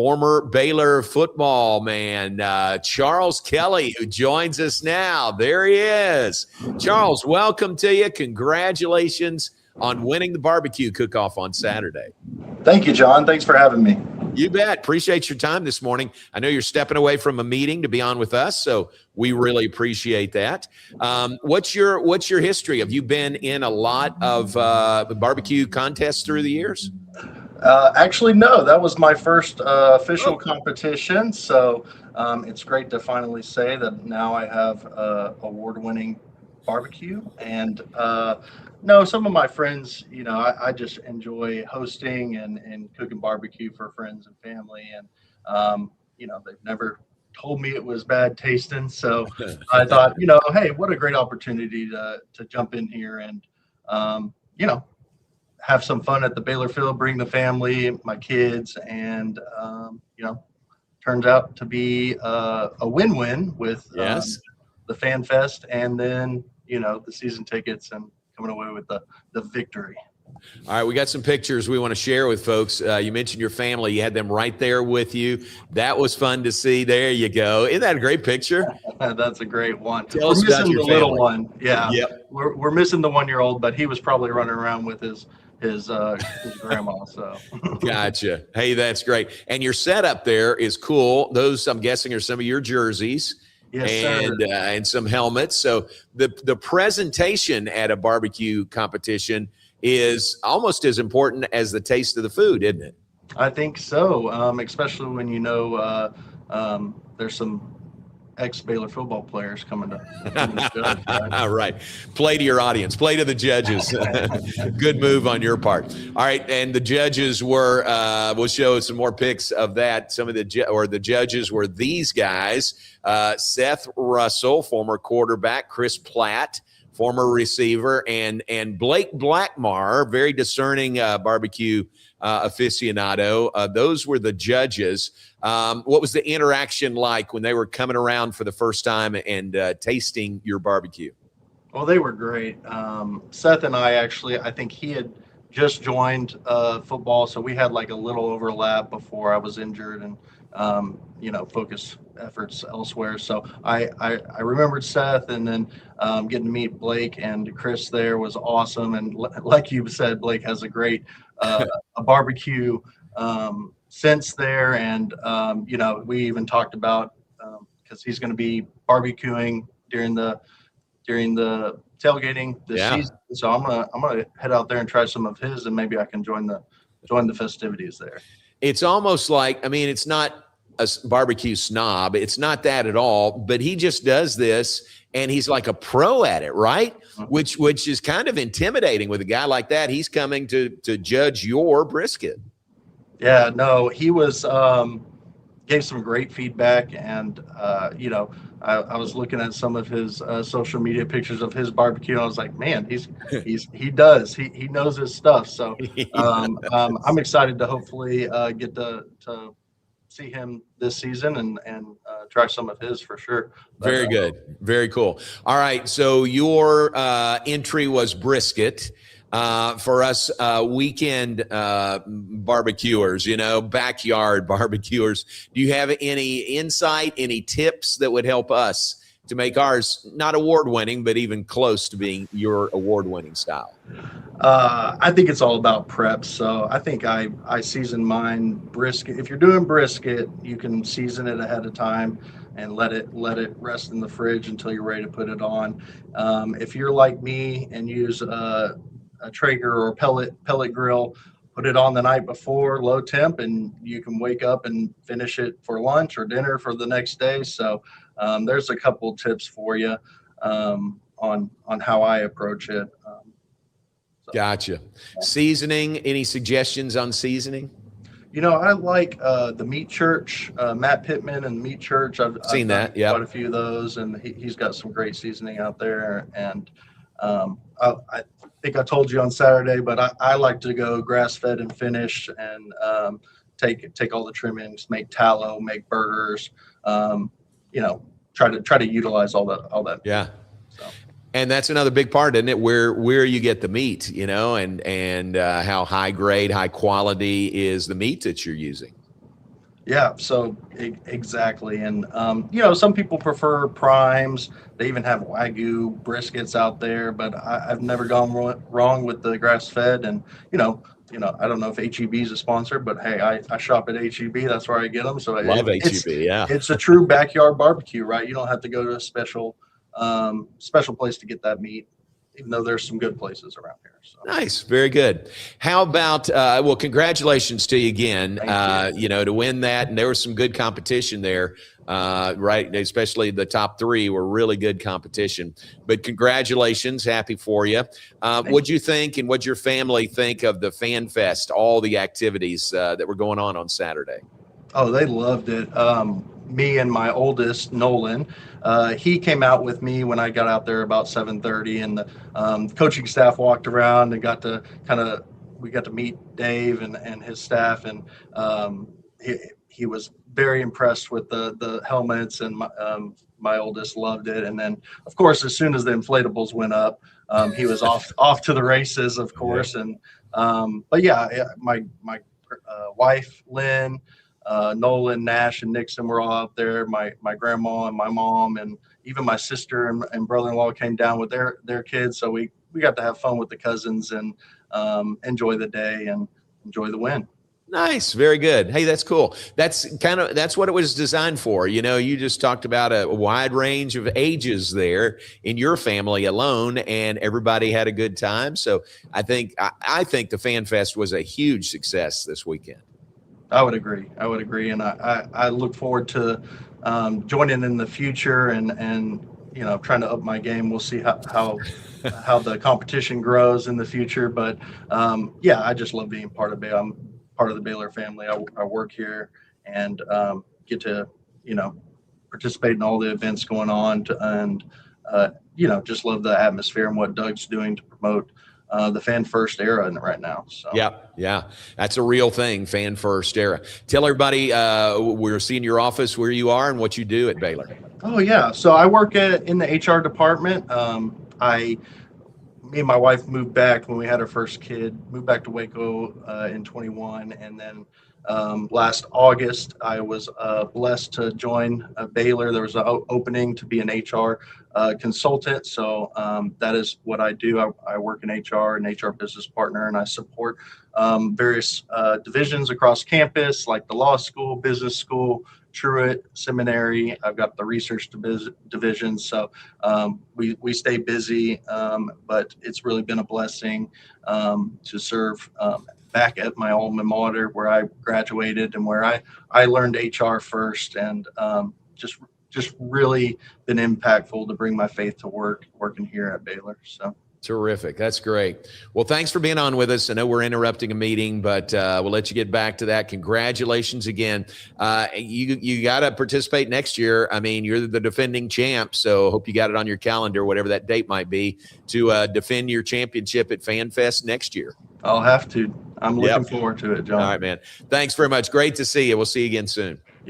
former Baylor football man, Charles Kelly, who joins us now. There he is. Charles, welcome to you. Congratulations on winning the barbecue cook-off on Saturday. Thank you, John. Thanks for having me. You bet. Appreciate your time this morning. I know you're stepping away from a meeting to be on with us, so we really appreciate that. What's your history? Have you been in a lot of barbecue contests through the years? Actually, no. That was my first official competition, so it's great to finally say that now I have award-winning barbecue. And no, some of my friends, I just enjoy hosting and cooking barbecue for friends and family, and they've never told me it was bad tasting. So I thought, hey, what a great opportunity to jump in here and have some fun at the Baylor Field, bring the family, my kids, and turns out to be a win-win with the Fanfest, and then the season tickets and coming away with the victory. All right, we got some pictures we want to share with folks. You mentioned your family. You had them right there with you. That was fun to see. There you go. Isn't that a great picture? That's a great one. We're missing the little one. Yeah. Yep. We're missing the 1-year-old, but he was probably running around with his grandma. So Gotcha. Hey, that's great. And your setup there is cool. Those, I'm guessing, are some of your jerseys. Yes, and some helmets. So the presentation at a barbecue competition is almost as important as the taste of the food, isn't it? I think so, especially when there's some ex-Baylor football players coming to judge. Right? Right. Play to your audience. Play to the judges. Good move on your part. All right, and the judges were. We'll show some more pics of that. Some of the judges were these guys: Seth Russell, former quarterback; Chris Platt, former receiver, and Blake Blackmar, very discerning barbecue aficionado. Those were the judges. What was the interaction like when they were coming around for the first time and tasting your barbecue? Well, they were great. Seth and I think he had just joined football, so we had like a little overlap before I was injured and focus efforts elsewhere. So I remembered Seth, and then getting to meet Blake and Chris there was awesome. And like you said, Blake has a great a barbecue sense there, and we even talked about because he's going to be barbecuing during the tailgating this season. So I'm gonna head out there and try some of his, and maybe I can join the festivities there. It's almost like, it's not a barbecue snob. It's not that at all, but he just does this and he's like a pro at it, right? Mm-hmm. Which is kind of intimidating with a guy like that. He's coming to judge your brisket. Yeah, no, he was gave some great feedback, and I was looking at some of his social media pictures of his barbecue, and I was like, man, he knows his stuff. So I'm excited to hopefully get to see him this season and try some of his for sure. Very good. Very cool. All right. So your entry was brisket. For us weekend barbecuers, backyard barbecuers, do you have any insight, any tips that would help us to make ours not award-winning, but even close to being your award-winning style? I think it's all about prep. So I think I season mine brisket. If you're doing brisket, you can season it ahead of time and let it rest in the fridge until you're ready to put it on. If you're like me and use a Traeger or pellet grill, put it on the night before, low temp, and you can wake up and finish it for lunch or dinner for the next day. So there's a couple tips for you on how I approach it. Gotcha. Seasoning, any suggestions on seasoning? I like the Meat Church, Matt Pittman and Meat Church. I've seen that, yeah. Quite a few of those, and he's got some great seasoning out there. And I think I told you on Saturday, but I like to go grass-fed and finished, and take all the trimmings, make tallow, make burgers. Try to utilize all that. Yeah. So. And that's another big part, isn't it? Where you get the meat, and how high grade, high quality is the meat that you're using. Yeah, so exactly. And, some people prefer primes. They even have Wagyu briskets out there, but I've never gone wrong with the grass fed. And, I don't know if HEB is a sponsor, but hey, I shop at HEB. That's where I get them. So Love HEB. Yeah. it's a true backyard barbecue, right? You don't have to go to a special place to get that meat, even though there's some good places around here. So Nice. Very good. How about, well, congratulations to you again, thank you. to win that. And there was some good competition there, right? Especially the top three were really good competition. But congratulations. Happy for you. What'd you think and what'd your family think of the Fan Fest, all the activities that were going on Saturday? Oh, they loved it. Me and my oldest, Nolan, he came out with me when I got out there about 7:30, and the coaching staff walked around and we got to meet Dave and his staff, and he was very impressed with the helmets, and my oldest loved it. And then, of course, as soon as the inflatables went up, he was off to the races, of course. Yeah. And but yeah, my wife, Lynn, Nolan, Nash, and Nixon were all out there. My grandma and my mom, and even my sister and brother-in-law came down with their kids. So we got to have fun with the cousins and enjoy the day and enjoy the win. Nice. Very good. Hey, that's cool. That's what it was designed for. You just talked about a wide range of ages there in your family alone, and everybody had a good time. So I think the Fan Fest was a huge success this weekend. I would agree. And I look forward to joining in the future and trying to up my game. We'll see how the competition grows in the future. But yeah, I just love being part of it. I'm part of the Baylor family. I work here and get to participate in all the events going on and just love the atmosphere and what Doug's doing to promote the Fan First era right now. So yeah, that's a real thing. Fan First era. Tell everybody we're seeing your office, where you are, and what you do at Baylor. Oh yeah, so I work in the HR department. Me and my wife moved back when we had our first kid. Moved back to Waco in 21, and then last August I was blessed to join Baylor. There was an opening to be an HR consultant, so that is what I do. I work in HR, an HR business partner, and I support various divisions across campus, like the law school, business school, Truett Seminary. I've got the research division, so we stay busy, but it's really been a blessing to serve back at my alma mater where I graduated and where I learned HR first, and just really been impactful to bring my faith to working here at Baylor. So. Terrific. That's great. Well, thanks for being on with us. I know we're interrupting a meeting, but we'll let you get back to that. Congratulations again. You got to participate next year. I mean, you're the defending champ, so hope you got it on your calendar, whatever that date might be, to defend your championship at FanFest next year. I'll have to. I'm looking forward to it, John. All right, man. Thanks very much. Great to see you. We'll see you again soon.